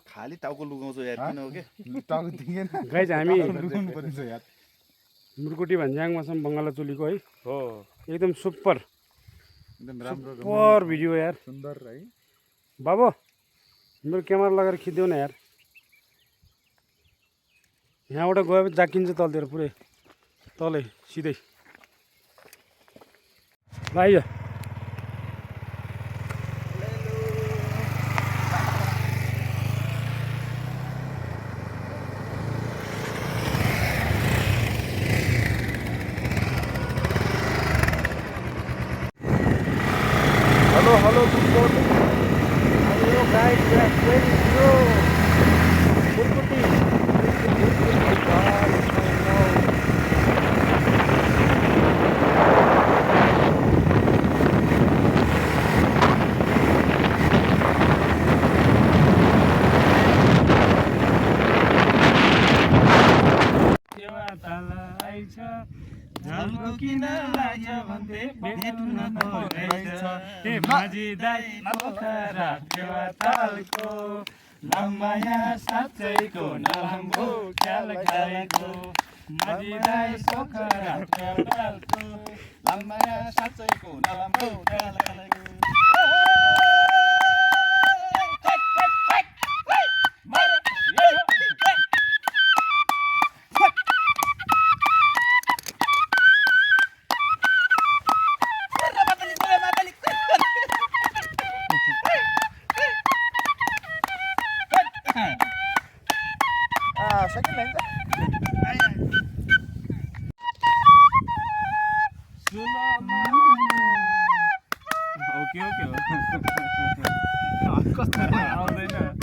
खाली टाउको लुगाउँछ यार किन हो के टाउको दिँदैन गाइज हामी लुगाउनु पर्छ यार मुर्कुटी भन्ज्याङमासम्म बङ्गाला चुलीको है हो एकदम सुपर एकदम राम्रो सुपर भिडियो यार सुन्दर है बाबु मेरो क्यामेरा लगाएर खिच्देऊ न यार यहाँबाट गएपछि जाकिन्छ तलतिर पुरै तलै सिधै ल आइज hello good morning hello guys we are very slow मुर्कुटी झल्को किन लाग्यो भन्थे भेट्न खोजेछ ए माझी दाइ पोखरा फेवा तालको लम्बाया साँच्चैको नराम्रो ख्याल खाएको माझी दाइ पोखरा फेवा तालको लम्बाया साँच्चैको नराम्रो ख्याल खाएको सेकेन्ड लाइन ओके कस्तो आउँदैन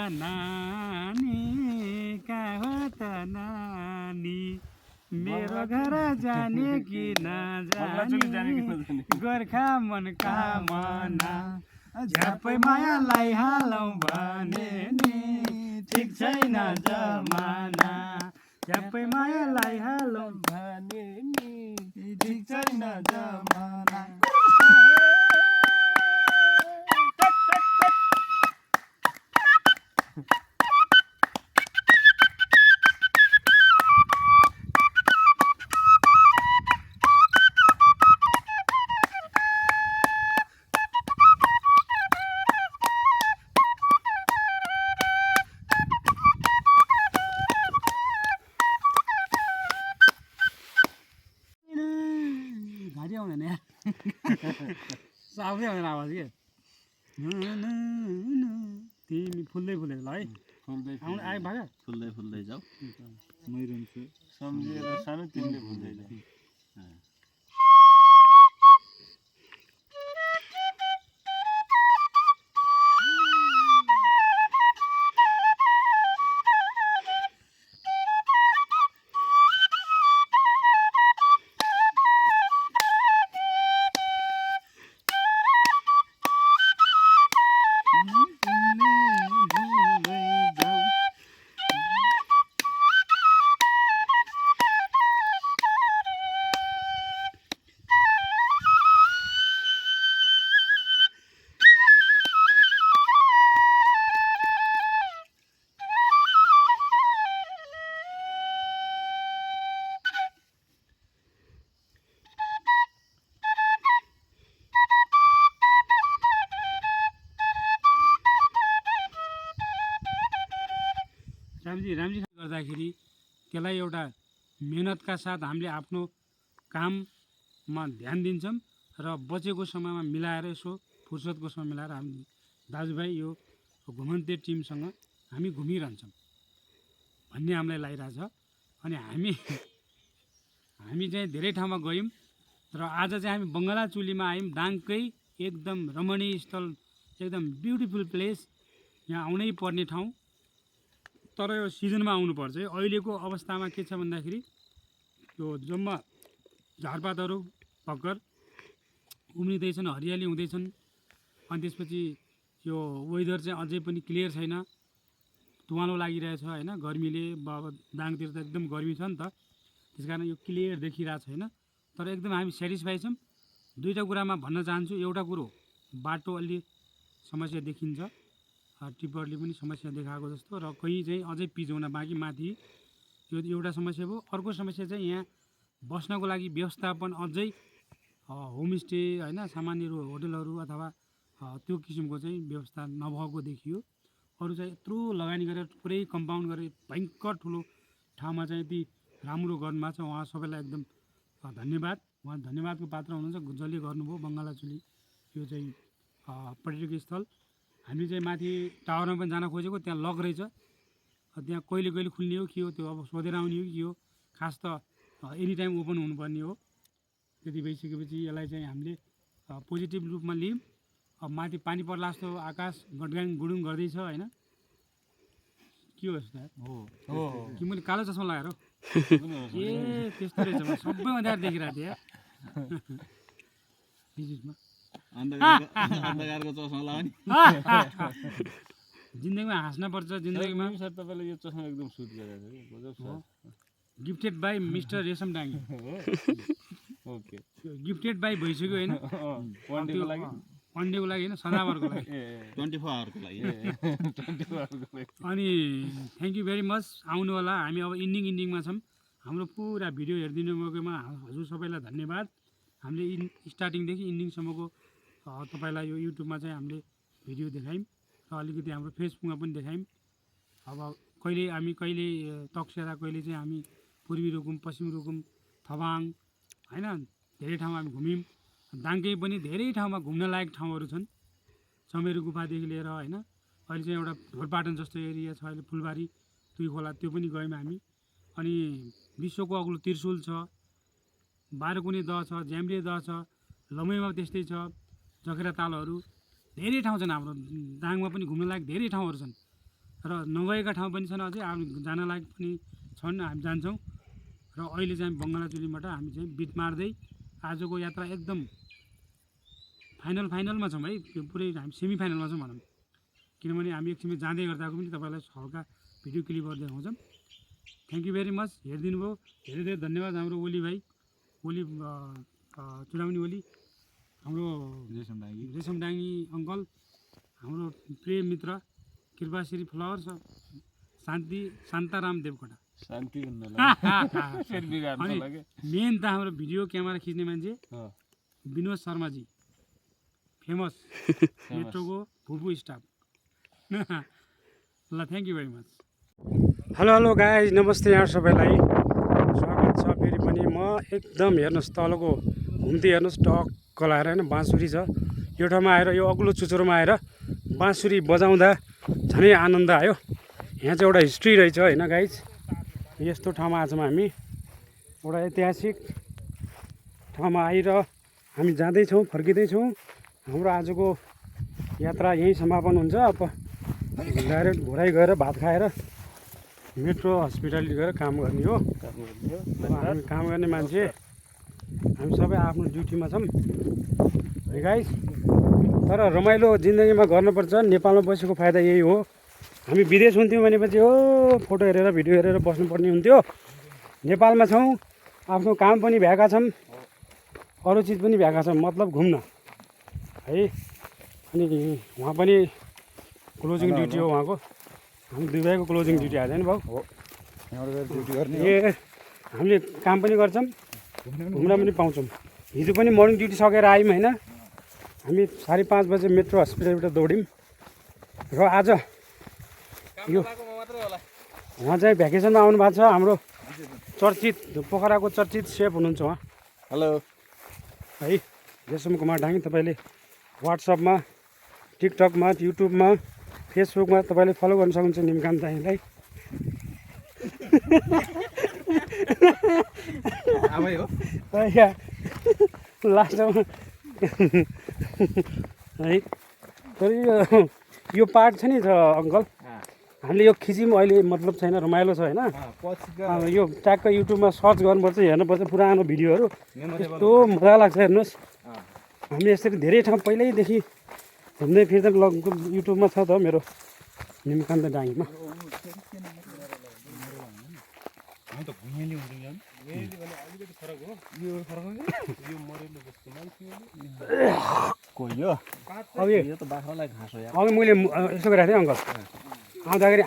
नानी कहाँ हो त नानी मेरो घर जाने कि नजाने गोर्खा मन कामना झ्यापै मायालाई हालौँ भने नि ठिक छैन जमाना झ्यापै मायालाई हालौँ भने नि ठिक छैन जमाना साउदै आउँदैन आवाज के तिमी फुल्दै फुल्दै ल है फुल्दै आउनु आयो भागा फुल्दै फुल्दै जाऊ मै रुन्छु सम्झेर सानो तिमीले फुल्दै जाऊ राम्री गर्दाखेरि त्यसलाई एउटा मेहनतका साथ हामीले आफ्नो काममा ध्यान दिन्छौँ र बचेको समयमा मिलाएर यसो फुर्सदको समय मिलाएर हामी दाजुभाइ यो घुमन्ते टिमसँग हामी घुमिरहन्छौँ भन्ने हामीलाई लागिरहेछ अनि हामी चाहिँ धेरै ठाउँमा गयौँ र आज चाहिँ हामी बङ्गला चुलीमा आयौँ दाङकै एकदम रमणीय स्थल एकदम ब्युटिफुल प्लेस यहाँ आउनै पर्ने ठाउँ तर यो सिजनमा आउनुपर्छ है अहिलेको अवस्थामा के छ भन्दाखेरि यो जम्मा झारपातहरू भर्खर उम्रिँदैछन्, हरियाली हुँदैछन्। अनि त्यसपछि यो वेदर चाहिँ अझै पनि क्लियर छैन, तुवालो लागिरहेछ होइन, गर्मीले। अब दाङतिर त एकदम गर्मी छ नि त, त्यस कारण यो क्लियर देखिरहेको छैन। तर एकदम हामी सेटिस्फाई छौँ। दुईवटा कुरामा भन्न चाहन्छु। एउटा कुरो, बाटो अलि समस्या देखिन्छ, टिप्परले पनि समस्या देखाएको जस्तो, र कहीँ चाहिँ अझै पिच हुन बाँकी माथि, यो एउटा समस्या भयो। अर्को समस्या चाहिँ यहाँ बस्नको लागि व्यवस्थापन अझै होमस्टे होइन, सामान्य होटलहरू अथवा त्यो किसिमको चाहिँ व्यवस्था नभएको देखियो। अरू चाहिँ यत्रो लगानी गरेर पुरै कम्पाउन्ड गरेर भयङ्कर ठुलो ठाउँमा चाहिँ यति राम्रो गर्नुभएको छ। उहाँ सबैलाई एकदम धन्यवाद। उहाँ धन्यवादको पात्र हुनुहुन्छ, जसले गर्नुभयो बङ्गालाचुली यो चाहिँ पर्यटकीय स्थल। हामी चाहिँ माथि टावरमा पनि जान खोजेको, त्यहाँ लक रहेछ, त्यहाँ कहिले कहिले खुल्ने हो के हो त्यो अब सोधेर आउने हो कि हो। खास त एनी टाइम ओपन हुनुपर्ने हो। त्यति भइसकेपछि यसलाई चाहिँ हामीले पोजिटिभ रूपमा लियौँ। अब माथि पानी पर्ला जस्तो आकाश गडगाङ गुडुङ गर्दैछ होइन। के हो यस्तो कि मैले कालो चस्मा लगाएर ए त्यस्तो रहेछ, सबैमा देखाएर देखिरहेको थिएँ बिचमा। अन्धकारको चस्मा लगाउने जिन्दगीमा हाँस्न पर्छ। जिन्दगीमा तपाईँले यो चस्मा एकदम सुट गरेको छ। Gifted by mister Resham Dangi. Okay, gifted by भइसक्यो होइन, वान डेको लागि होइन, सदाभरको लागि, 24 आवरको लागि। अनि थ्याङ्क यू भेरी मच। आउनु होला। हामी अब इन्डिङमा छौँ। हाम्रो पुरा भिडियो हेरिदिनु भएकोमा हजुर सबैलाई धन्यवाद। हामीले स्टार्टिङदेखि इन्डिङसम्मको तपाईँलाई यो युट्युबमा चाहिँ हामीले भिडियो देखायौँ र अलिकति हाम्रो फेसबुकमा पनि देखायौँ। अब कहिले तकसेरा, कहिले चाहिँ हामी पूर्वी रुकुम, पश्चिम रुकुम, थवाङ होइन, धेरै ठाउँमा हामी घुम्यौँ। दाङकै पनि धेरै ठाउँमा घुम्न लायक ठाउँहरू छन्, चमेरो गुफादेखि लिएर होइन। अहिले चाहिँ एउटा ढोरपाटन जस्तो एरिया छ, अहिले फुलबारी, तुई खोला, त्यो पनि गयौँ हामी। अनि विश्वको अग्लो त्रिशुल छ, बाह्रकुने दह छ, ज्याम्रे दह छ, लमैमा त्यस्तै छ, जखेरा तालहरू, धेरै ठाउँ छन्। हाम्रो दाङमा पनि घुम्न लायक धेरै ठाउँहरू छन् र नगएका ठाउँ पनि छन्, अझै हामी जान लायक पनि छन्। हामी जान्छौँ र अहिले चाहिँ बङ्गलाचुलीबाट हामी चाहिँ बिट मार्दै आजको यात्रा एकदम फाइनलमा छौँ है। त्यो पुरै हामी सेमी फाइनलमा छौँ भनौँ, किनभने हामी एकछिनमा जाँदै गर्दाको पनि तपाईँलाई हल्का भिडियो क्लिपहरू देखाउँछौँ। Thank you very much. हेरिदिनु भयो, धेरै धेरै धन्यवाद। हाम्रो ओली भाइ, ओली चुडामणी ओली, हाम्रो रेशम डाङ्गी अङ्कल, हाम्रो प्रिय मित्र कृपाश्री फ्लावर्स, शान्ताराम देवकोटा। शान्ति अनि मेन त हाम्रो भिडियो क्यामेरा खिच्ने मान्छे विनोद शर्माजी, फेमस मेट्रोको फुपू स्टाफ। ल thank you very much. Hello guys, नमस्ते यहाँ सबैलाई स्वागत छ फेरि पनि। म एकदम हेर्नुहोस् तलको घुम्ती हेर्नुहोस्, टक्क लाएर होइन बाँसुरी छ यो ठाउँमा आएर, यो अग्लो चुचुरोमा आएर बाँसुरी बजाउँदा झनै आनन्द आयो। यहाँ चाहिँ एउटा हिस्ट्री रहेछ होइन गाइज। यस्तो ठाउँमा आछौँ हामी, एउटा ऐतिहासिक ठाउँमा आएर हामी जाँदैछौँ, फर्किँदैछौँ। हाम्रो आजको यात्रा यहीँ समापन हुन्छ। अब डाइरेक्ट घोराइ गएर भात खाएर मेट्रो हस्पिटालिटी गएर काम गर्ने हो। हामी काम गर्ने मान्छे, हामी सबै आफ्नो ड्युटीमा छौँ है गाइस। तर रमाइलो जिन्दगीमा गर्नुपर्छ। नेपालमा बसेको फाइदा यही हो। हामी विदेश हुन्थ्यौँ भनेपछि हो फोटो हेरेर भिडियो हेरेर बस्नुपर्ने हुन्थ्यो। नेपालमा छौँ, आफ्नो काम पनि भ्याएका छौँ, अरू चिज पनि भ्याएका छौँ, मतलब घुम्न है। अनि उहाँ पनि क्लोजिङ ड्युटी हो उहाँको, हामी दुई भाइको क्लोजिङ ड्युटी आज नि भाउ हो। ए हामीले काम पनि गर्छौँ, घुम्न पनि पाउँछौँ। हिजो पनि मर्निङ ड्युटी सकेर आयौँ होइन। हामी 5:30 बजे मेट्रो हस्पिटलबाट दौड्यौँ र आज यो उहाँ चाहिँ भ्याकेसनमा आउनु भएको छ। हाम्रो चर्चित पोखराको चर्चित सेफ हुनुहुन्छ उहाँ। हेलो है रेशम कुमार डाङ्गी। तपाईँले वाट्सएपमा, टिकटकमा, युट्युबमा, फेसबुकमा तपाईँले फलो गर्न सक्नुहुन्छ निमकान्त दाइलाई। लास्टमा है। तर यो पार्ट छ नि अङ्कल, हामीले यो खिच्यौँ अहिले, मतलब छैन, रमाइलो छ होइन। यो ट्याक्क युट्युबमा सर्च गर्नुपर्छ, हेर्नुपर्छ पुरानो भिडियोहरू, यस्तो मजा लाग्छ हेर्नुहोस्। हामी यसरी धेरै ठाउँ पहिल्यैदेखि घुम्दै फिर्दै ब्लग युट्युबमा छ त मेरो निमकान्त डाङीमा। कोही हो अघि त बाख्रालाई घाँस हो यार। अघि मैले यसो गरेको थिएँ अङ्कल आउँदाखेरि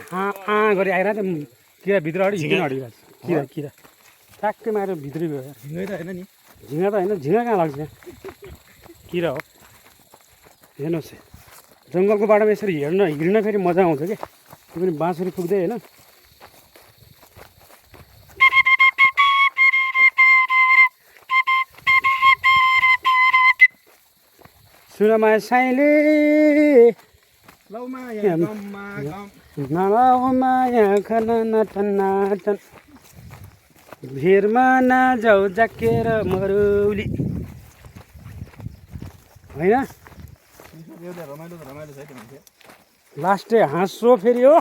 गरी आइरहेको थिएँ किरा भित्र अडिक झिँगा अडिरहेको छ किरा ट्याक्कै मारेर भित्रै गयो यार। झिँगै त होइन नि झिँगा त होइन झिँगा कहाँ लाग्छ यहाँ किरा हो। हेर्नुहोस् जङ्गलको बाटोमा यसरी हिँड्न फेरि मजा आउँछ क्या त्यो पनि बाँसुरी पुग्दै होइन। सुनमा साइले माया खाना नाटन नाटन भिरमा नजाउ जाकेर मरौली होइन। रमाइलो त रमाइलो छ है त्यो मान्छे। लास्टै हाँसो फेरि हो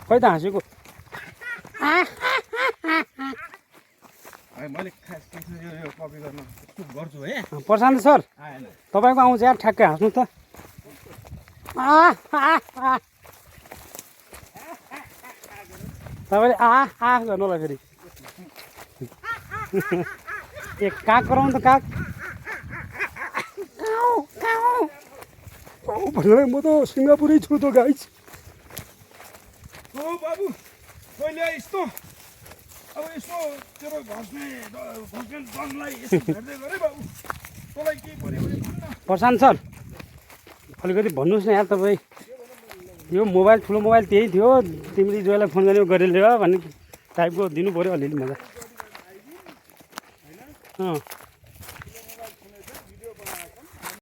खै त हाँसेको मैले खास यो कपी गर्न गर्छु है। प्रशान्त सर आएन तपाईँको आउँछ यार ठ्याक्कै हाँस्नु त तपाईँले गर्नु होला फेरि ए काग गराउनु त काग भन्नु म त सिङ्गापुरै छु त गाइस। ओ बाबु कहिले यस्तो अब यसो तेरो घस्ने जनलाई यसो भेट्दै गरे बाबु तँलाई के पर्यो भने भन्न। प्रशान्त सर अलिकति भन्नुहोस् न यार तपाईँ यो मोबाइल ठुलो मोबाइल त्यही थियो तिमीले जोलाई फोन गर्ने गरेर भन्ने टाइपको दिनु पऱ्यो अलिअलि मजा।